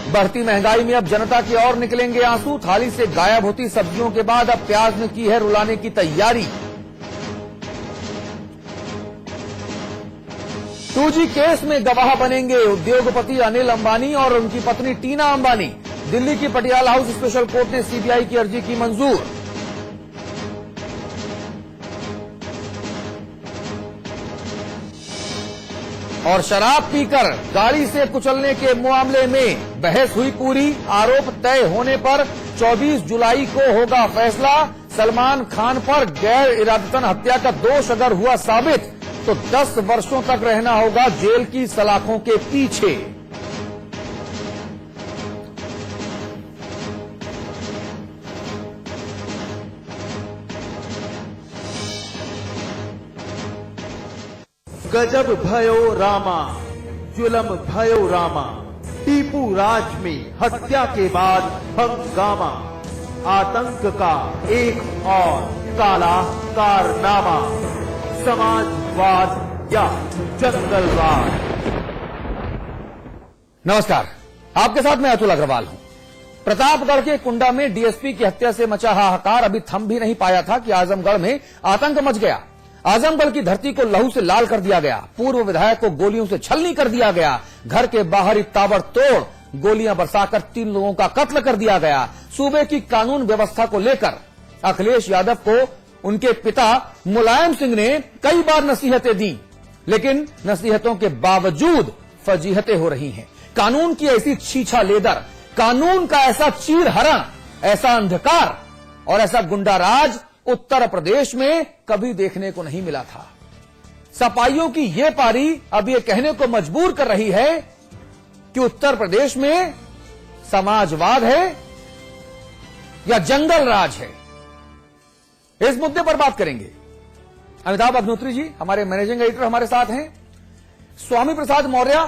बढ़ती महंगाई में अब जनता की ओर निकलेंगे आंसू। थाली से गायब होती सब्जियों के बाद अब प्याज ने की है रुलाने की तैयारी। 2G केस में गवाह बनेंगे उद्योगपति अनिल अंबानी और उनकी पत्नी टीना अंबानी। दिल्ली की पटियाला हाउस स्पेशल कोर्ट ने सीबीआई की अर्जी की मंजूर। और शराब पीकर गाड़ी से कुचलने के मामले में बहस हुई पूरी। आरोप तय होने पर 24 जुलाई को होगा फैसला। सलमान खान पर गैर इरादतन हत्या का दोष अगर हुआ साबित तो 10 वर्षों तक रहना होगा जेल की सलाखों के पीछे। गजब भयो रामा, जुलम भयो रामा। टीपू राज में हत्या के बाद हंगामा। आतंक का एक और काला कारनामा। समाजवाद या जंगलवाद। नमस्कार, आपके साथ मैं अतुल अग्रवाल हूं। प्रतापगढ़ के कुंडा में डीएसपी की हत्या से मचा हाहाकार अभी थम भी नहीं पाया था कि आजमगढ़ में आतंक मच गया। आजमगढ़ की धरती को लहू से लाल कर दिया गया। पूर्व विधायक को गोलियों से छलनी कर दिया गया। घर के बाहर ही ताबड़तोड़ गोलियां बरसाकर 3 लोगों का कत्ल कर दिया गया। सूबे की कानून व्यवस्था को लेकर अखिलेश यादव को उनके पिता मुलायम सिंह ने कई बार नसीहतें दी, लेकिन नसीहतों के बावजूद फजीहतें हो रही हैं। कानून की ऐसी छीछा लेदर, कानून का ऐसा चीरहरण, ऐसा अंधकार और ऐसा गुंडाराज उत्तर प्रदेश में कभी देखने को नहीं मिला था। सपाइयों की ये पारी अब ये कहने को मजबूर कर रही है कि उत्तर प्रदेश में समाजवाद है या जंगल राज है। इस मुद्दे पर बात करेंगे। अमिताभ अग्निहोत्री जी हमारे मैनेजिंग एडिटर हमारे साथ हैं। स्वामी प्रसाद मौर्य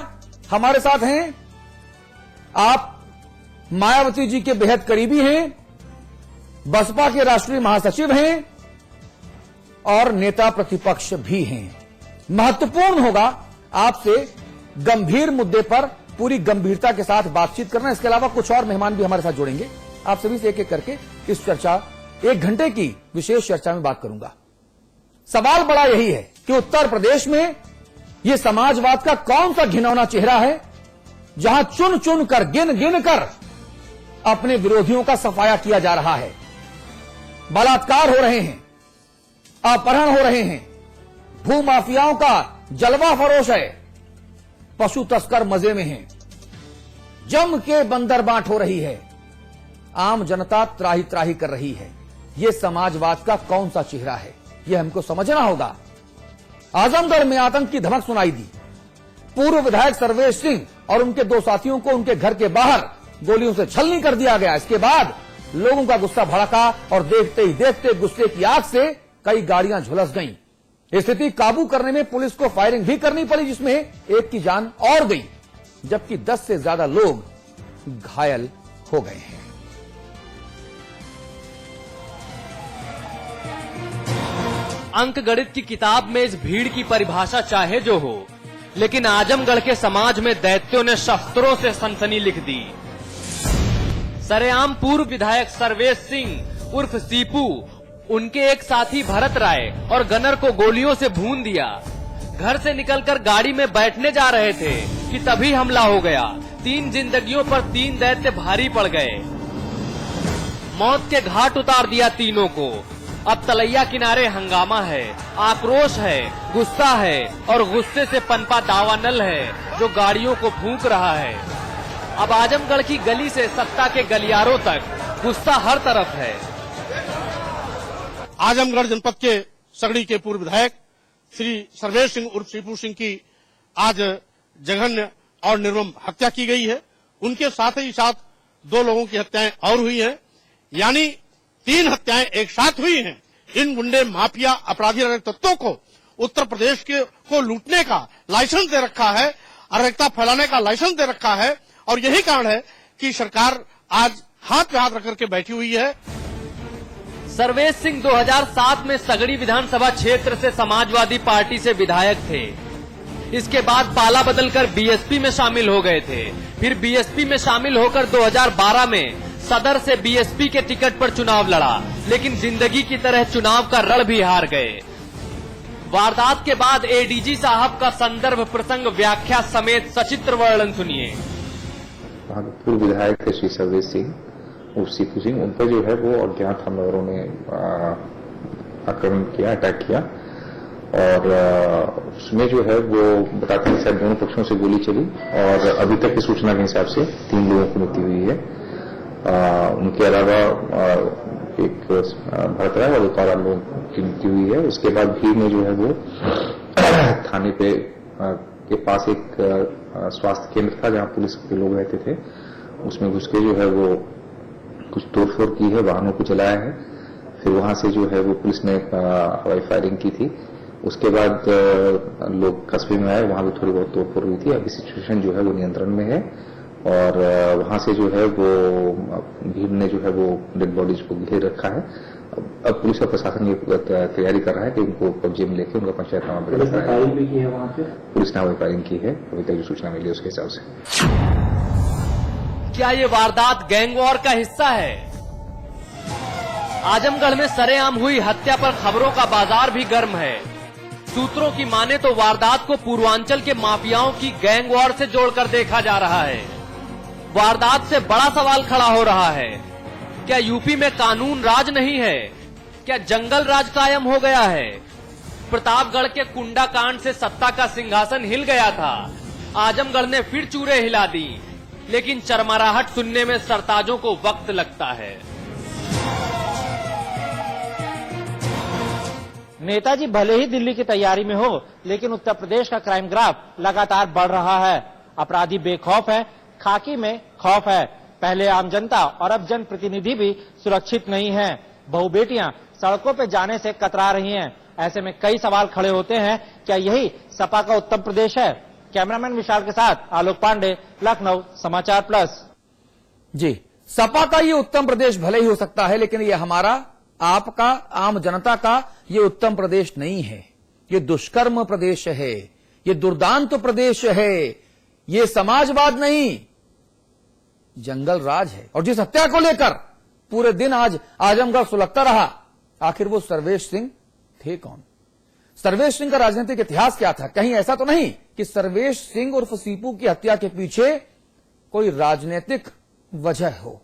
हमारे साथ हैं। आप मायावती जी के बेहद करीबी हैं, बसपा के राष्ट्रीय महासचिव हैं और नेता प्रतिपक्ष भी हैं। महत्वपूर्ण होगा आपसे गंभीर मुद्दे पर पूरी गंभीरता के साथ बातचीत करना। इसके अलावा कुछ और मेहमान भी हमारे साथ जुड़ेंगे। आप सभी से एक एक करके इस चर्चा 1 घंटे की विशेष चर्चा में बात करूंगा। सवाल बड़ा यही है कि उत्तर प्रदेश में यह समाजवाद का कौन सा घिनौना चेहरा है जहां चुन चुन कर गिन गिन कर अपने विरोधियों का सफाया किया जा रहा है। बलात्कार हो रहे हैं, अपहरण हो रहे हैं, भूमाफियाओं का जलवा फरोश है, पशु तस्कर मजे में हैं, जम के बंदर बांट हो रही है, आम जनता त्राही त्राही कर रही है। यह समाजवाद का कौन सा चेहरा है, यह हमको समझना होगा। आजमगढ़ में आतंक की धमक सुनाई दी। पूर्व विधायक सर्वेश सिंह और उनके 2 साथियों को उनके घर के बाहर गोलियों से छलनी कर दिया गया। इसके बाद लोगों का गुस्सा भड़का और देखते ही देखते गुस्से की आग से कई गाड़ियां झुलस गईं। स्थिति काबू करने में पुलिस को फायरिंग भी करनी पड़ी, जिसमें एक की जान और गई, जबकि 10 से ज्यादा लोग घायल हो गए हैं। अंक गणित की किताब में इस भीड़ की परिभाषा चाहे जो हो, लेकिन आजमगढ़ के समाज में दैत्यों ने शस्त्रों से सनसनी लिख दी। सरेआम पूर्व विधायक सर्वेश सिंह उर्फ सीपू, उनके एक साथी भरत राय और गनर को गोलियों से भून दिया। घर से निकलकर गाड़ी में बैठने जा रहे थे कि तभी हमला हो गया। 3 जिंदगियों पर 3 दैत्य भारी पड़ गए। मौत के घाट उतार दिया तीनों को। अब तलैया किनारे हंगामा है, आक्रोश है, गुस्सा है और गुस्से से पनपा दावानल है जो गाड़ियों को फूंक रहा है। अब आजमगढ़ की गली से सत्ता के गलियारों तक गुस्सा हर तरफ है। आजमगढ़ जनपद के सगड़ी के पूर्व विधायक श्री सर्वेश सिंह उर्फ सीपू सिंह की आज जघन्य और निर्मम हत्या की गई है। उनके साथ ही साथ 2 लोगों की हत्याएं और हुई हैं, यानी 3 हत्याएं एक साथ हुई हैं। इन गुंडे माफिया अपराधी तत्वों को उत्तर प्रदेश को लूटने का लाइसेंस दे रखा है, अराजकता फैलाने का लाइसेंस दे रखा है, और यही कारण है कि सरकार आज हाथ पे हाथ रख करके बैठी हुई है। सर्वेश सिंह 2007 में सगड़ी विधानसभा क्षेत्र से समाजवादी पार्टी से विधायक थे। इसके बाद पाला बदलकर बीएसपी में शामिल हो गए थे। फिर बीएसपी में शामिल होकर 2012 में सदर से बीएसपी के टिकट पर चुनाव लड़ा, लेकिन जिंदगी की तरह चुनाव का रण भी हार गए। वारदात के बाद एडीजी साहब का संदर्भ, प्रसंग, व्याख्या समेत सचित्र वर्णन सुनिए। पूर्व विधायक थे श्री सर्वेश सिंह उर्फ सीपू सिंह, उन पर जो है वो अज्ञात हमलावरों ने आक्रमण किया, अटैक किया और उसमें जो है वो बताते हैं शायद दोनों पक्षों से गोली चली और अभी तक की सूचना के हिसाब से 3 लोगों की मृत्यु हुई है। उनके अलावा एक भरत राय और 1 और लोगों की मृत्यु हुई है। उसके बाद भीड़ में जो है वो थाने पे के पास एक स्वास्थ्य केंद्र था जहां पुलिस के लोग रहते थे, उसमें घुस के जो है वो कुछ तोड़फोड़ की है, वाहनों को जलाया है। फिर वहां से जो है वो पुलिस ने हवाई फायरिंग की थी। उसके बाद लोग कस्बे में आए, वहां भी थोड़ी बहुत तोड़फोड़ हुई थी। अभी सिचुएशन जो है वो नियंत्रण में है और वहां से जो है वो भीड़ ने जो है वो डेड बॉडीज को घेर रखा है। अब पुलिस और प्रशासन ये तैयारी कर रहा है कि उनको कब्जे में लेकर उनका पंचायतनामा वगैरह कराया। पुलिस ने हवाई फायरिंग की है, अभी तक जो सूचना मिली उसके हिसाब से। क्या ये वारदात गैंग वॉर का हिस्सा है? आजमगढ़ में सरेआम हुई हत्या पर खबरों का बाजार भी गर्म है। सूत्रों की माने तो वारदात को पूर्वांचल के माफियाओं की गैंग वॉर से जोड़कर देखा जा रहा है। वारदात से बड़ा सवाल खड़ा हो रहा है, क्या यूपी में कानून राज नहीं है? क्या जंगल राज कायम हो गया है? प्रतापगढ़ के कुंडा कांड से सत्ता का सिंहासन हिल गया था, आजमगढ़ ने फिर चूरे हिला दी, लेकिन चरमराहट सुनने में सरताजों को वक्त लगता है। नेताजी भले ही दिल्ली की तैयारी में हो, लेकिन उत्तर प्रदेश का क्राइम ग्राफ लगातार बढ़ रहा है। अपराधी बेखौफ है, खाकी में खौफ है। पहले आम जनता और अब जनप्रतिनिधि भी सुरक्षित नहीं हैं। बहु बेटियां सड़कों पे जाने से कतरा रही हैं। ऐसे में कई सवाल खड़े होते हैं, क्या यही सपा का उत्तर प्रदेश है? कैमरामैन विशाल के साथ आलोक पांडे, लखनऊ, समाचार प्लस। जी, सपा का ये उत्तम प्रदेश भले ही हो सकता है, लेकिन ये हमारा, आपका, आम जनता का ये उत्तम प्रदेश नहीं है। ये दुष्कर्म प्रदेश है, ये दुर्दांत प्रदेश है, ये समाजवाद नहीं, जंगल राज है। और जिस हत्या को लेकर पूरे दिन आज आजमगढ़ सुलगता रहा, आखिर वो सर्वेश सिंह थे कौन? सर्वेश सिंह का राजनीतिक इतिहास क्या था? कहीं ऐसा तो नहीं कि सर्वेश सिंह उर्फ सीपू की हत्या के पीछे कोई राजनीतिक वजह हो?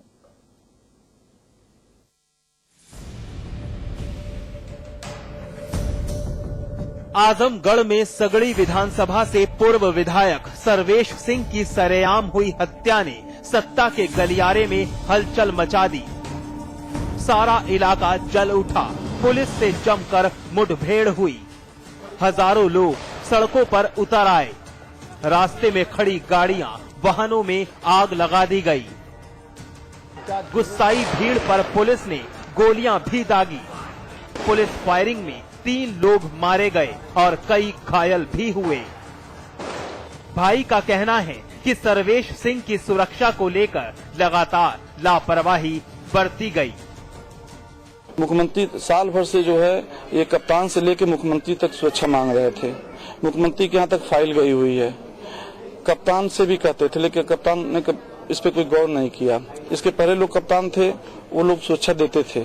आजमगढ़ में सगड़ी विधानसभा से पूर्व विधायक सर्वेश सिंह की सरेआम हुई हत्या ने सत्ता के गलियारे में हलचल मचा दी। सारा इलाका जल उठा, पुलिस से जमकर मुठभेड़ हुई। हजारों लोग सड़कों पर उतर आए। रास्ते में खड़ी गाड़ियां, वाहनों में आग लगा दी गई। गुस्साई भीड़ पर पुलिस ने गोलियां भी दागी। पुलिस फायरिंग में 3 लोग मारे गए और कई घायल भी हुए। भाई का कहना है कि सर्वेश सिंह की सुरक्षा को लेकर लगातार लापरवाही बरती गई। मुख्यमंत्री साल भर से जो है ये कप्तान से लेकर मुख्यमंत्री तक सुरक्षा मांग रहे थे। मुख्यमंत्री के यहाँ तक फाइल गई हुई है। कप्तान से भी कहते थे, लेकिन कप्तान ने इस पे कोई गौर नहीं किया। इसके पहले लोग कप्तान थे, वो लोग सुरक्षा देते थे।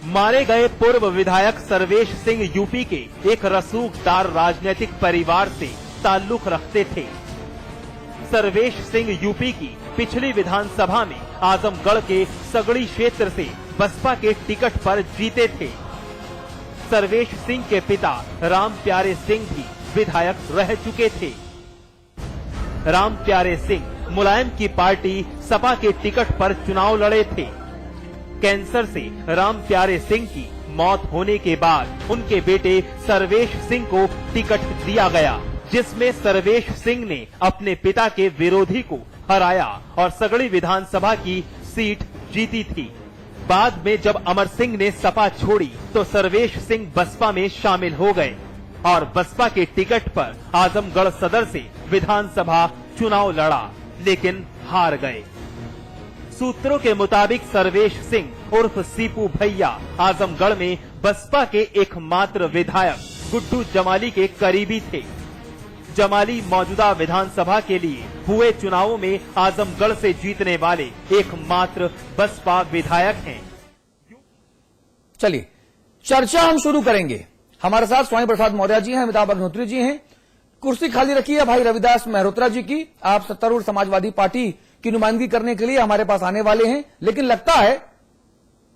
मारे गए पूर्व विधायक सर्वेश सिंह यूपी के एक रसूखदार राजनीतिक परिवार से ताल्लुक रखते थे। सर्वेश सिंह यूपी की पिछली विधानसभा में आजमगढ़ के सगड़ी क्षेत्र से बसपा के टिकट पर जीते थे। सर्वेश सिंह के पिता राम प्यारे सिंह भी विधायक रह चुके थे। राम प्यारे सिंह मुलायम की पार्टी सपा के टिकट पर चुनाव लड़े थे। कैंसर से राम प्यारे सिंह की मौत होने के बाद उनके बेटे सर्वेश सिंह को टिकट दिया गया, जिसमें सर्वेश सिंह ने अपने पिता के विरोधी को हराया और सगड़ी विधानसभा की सीट जीती थी। बाद में जब अमर सिंह ने सपा छोड़ी तो सर्वेश सिंह बसपा में शामिल हो गए और बसपा के टिकट पर आजमगढ़ सदर से विधानसभा चुनाव लड़ा, लेकिन हार गए। सूत्रों के मुताबिक सर्वेश सिंह उर्फ सीपू भैया आजमगढ़ में बसपा के एकमात्र विधायक गुड्डू जमाली के करीबी थे। जमाली मौजूदा विधानसभा के लिए हुए चुनावों में आजमगढ़ से जीतने वाले एकमात्र बसपा विधायक हैं। चलिए चर्चा हम शुरू करेंगे। हमारे साथ स्वामी प्रसाद मौर्य जी हैं, अमिताभ अग्निहोत्री जी हैं। कुर्सी खाली रखी है भाई रविदास मेहरोत्रा जी की। आप सत्तारूढ़ समाजवादी पार्टी की नुमाइंदगी करने के लिए हमारे पास आने वाले हैं। लेकिन लगता है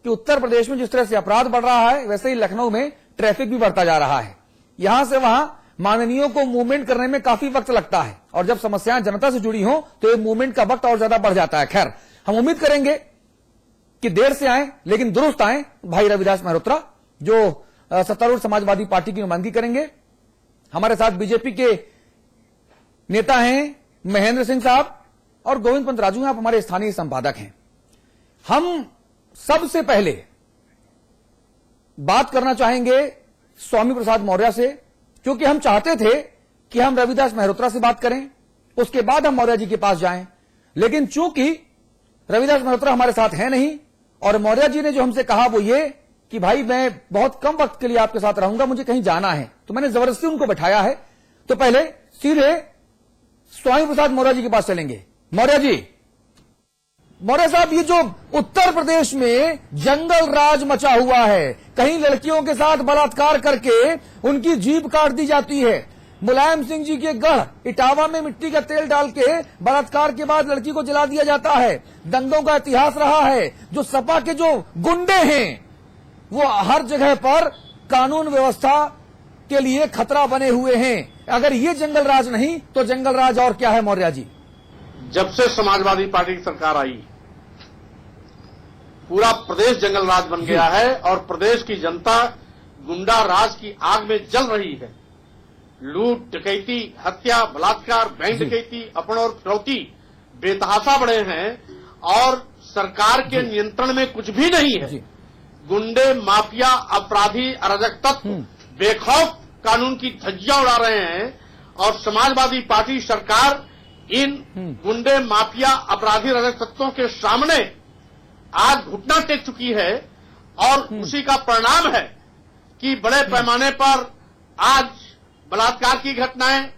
कि उत्तर प्रदेश में जिस तरह से अपराध बढ़ रहा है, वैसे ही लखनऊ में ट्रैफिक भी बढ़ता जा रहा है। यहां से वहां माननीयों को मूवमेंट करने में काफी वक्त लगता है, और जब समस्याएं जनता से जुड़ी हों तो ये मूवमेंट का वक्त और ज्यादा बढ़ जाता है। खैर, हम उम्मीद करेंगे कि देर से आए लेकिन दुरुस्त आए भाई रविदास मेहरोत्रा, जो सत्तारूढ़ समाजवादी पार्टी की नुमाइंदगी करेंगे। हमारे साथ बीजेपी के नेता हैं महेंद्र सिंह साहब और गोविंद पंत राजू हैं, आप हमारे स्थानीय संपादक हैं। हम सबसे पहले बात करना चाहेंगे स्वामी प्रसाद मौर्य से, क्योंकि हम चाहते थे कि हम रविदास मेहरोत्रा से बात करें, उसके बाद हम मौर्य जी के पास जाएं। लेकिन चूंकि रविदास मेहरोत्रा हमारे साथ हैं नहीं, और मौर्य जी ने जो हमसे कहा वो ये कि भाई मैं बहुत कम वक्त के लिए आपके साथ रहूंगा, मुझे कहीं जाना है, तो मैंने जबरदस्ती उनको बैठाया है। तो पहले सीधे स्वामी प्रसाद मौर्य जी के पास चलेंगे। मौर्य जी, मौर्य साहब, ये जो उत्तर प्रदेश में जंगल राज मचा हुआ है, कहीं लड़कियों के साथ बलात्कार करके उनकी जीभ काट दी जाती है। मुलायम सिंह जी के गढ़ इटावा में मिट्टी का तेल डाल के बलात्कार के बाद लड़की को जला दिया जाता है। दंगों का इतिहास रहा है। जो सपा के जो गुंडे हैं वो हर जगह पर कानून व्यवस्था के लिए खतरा बने हुए हैं। अगर ये जंगल राज नहीं तो जंगल राज और क्या है मौर्य जी? जब से समाजवादी पार्टी की सरकार आई, पूरा प्रदेश जंगल राज बन गया है और प्रदेश की जनता गुंडा राज की आग में जल रही है। लूट, डकैती, हत्या, बलात्कार, बैंक डकैती, अपहरण और फिरौती बेतहाशा बढ़े हैं और सरकार के नियंत्रण में कुछ भी नहीं है। गुंडे, माफिया, अपराधी, अराजक तत्व बेखौफ कानून की धज्जियां उड़ा रहे हैं और समाजवादी पार्टी सरकार इन गुंडे, माफिया, अपराधी, अराजक तत्वों के सामने आज घुटना टेक चुकी है। और उसी का परिणाम है कि बड़े पैमाने पर आज बलात्कार की घटनाएं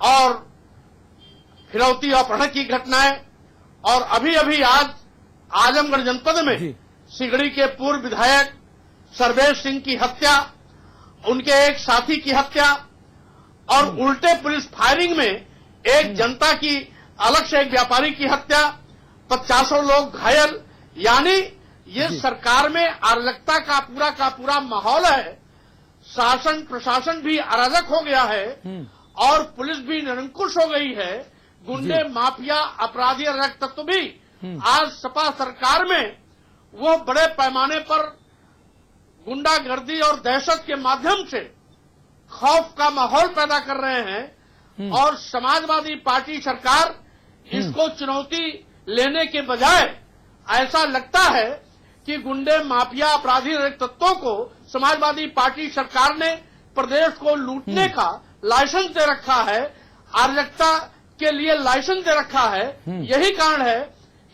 और फिरौती और अपहरण की घटनाएं, और अभी अभी आज आजमगढ़ जनपद में सिगड़ी के पूर्व विधायक सर्वेश सिंह की हत्या, उनके एक साथी की हत्या और उल्टे पुलिस फायरिंग में एक जनता की अलग से एक व्यापारी की हत्या, 50 लोग घायल। यानी ये सरकार में अराजकता का पूरा माहौल है। शासन प्रशासन भी अराजक हो गया है और पुलिस भी निरंकुश हो गई है। गुंडे, माफिया, अपराधी, अराजक तत्व भी आज सपा सरकार में वो बड़े पैमाने पर गुंडागर्दी और दहशत के माध्यम से खौफ का माहौल पैदा कर रहे हैं। और समाजवादी पार्टी सरकार इसको चुनौती लेने के बजाय ऐसा लगता है कि गुंडे, माफिया, अपराधी तत्वों को समाजवादी पार्टी सरकार ने प्रदेश को लूटने का लाइसेंस दे रखा है, अराजकता के लिए लाइसेंस दे रखा है। यही कारण है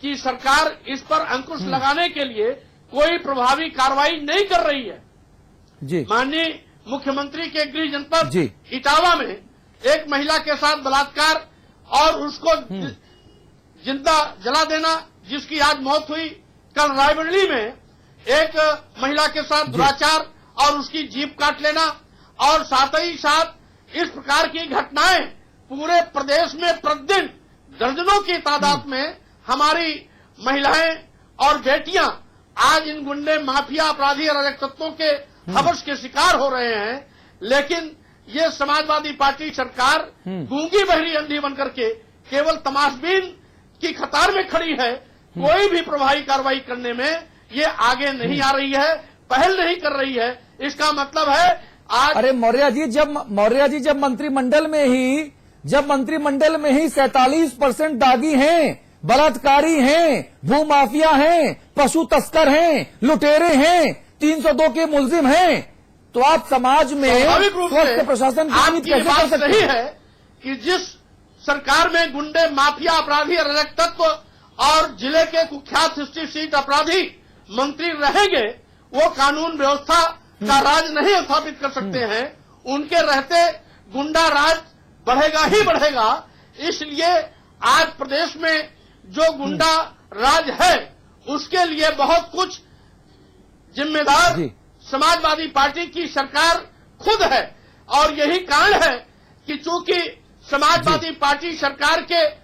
कि सरकार इस पर अंकुश लगाने के लिए कोई प्रभावी कार्रवाई नहीं कर रही है। माननीय मुख्यमंत्री के गृह जनपद इटावा में एक महिला के साथ बलात्कार और उसको जिंदा जला देना, जिसकी आज मौत हुई। कल रायबरेली में एक महिला के साथ दुराचार और उसकी जीभ काट लेना, और साथ ही साथ इस प्रकार की घटनाएं पूरे प्रदेश में प्रतिदिन दर्जनों की तादाद में हमारी महिलाएं और बेटियां आज इन गुंडे, माफिया, अपराधी, अराजक तत्वों के हवस के शिकार हो रहे हैं। लेकिन ये समाजवादी पार्टी सरकार गूंगी बहरी अंधी बनकर के केवल तमाशबीन की कतार में खड़ी है। कोई भी प्रभावी कार्रवाई करने में ये आगे नहीं आ रही है, पहल नहीं कर रही है। इसका मतलब है आज अरे मौर्य जी, जब मंत्रिमंडल में ही 47% दागी हैं, बलात्कारी हैं, भूमाफिया हैं, पशु तस्कर हैं, लुटेरे हैं, 302 के मुलजिम हैं, तो आप समाज में स्वस्थ प्रशासन की उम्मीद कैसे कर सकते हैं? कि जिस सरकार में गुंडे, माफिया, अपराधी, अराजक तत्व और जिले के कुख्यात हिस्ट्री सीट अपराधी मंत्री रहेंगे, वो कानून व्यवस्था का राज नहीं स्थापित कर सकते हैं। उनके रहते गुंडा राज बढ़ेगा ही बढ़ेगा। इसलिए आज प्रदेश में जो गुंडा राज है उसके लिए बहुत कुछ जिम्मेदार जी। समाजवादी पार्टी की सरकार खुद है और यही कारण है कि चूंकि समाजवादी पार्टी सरकार के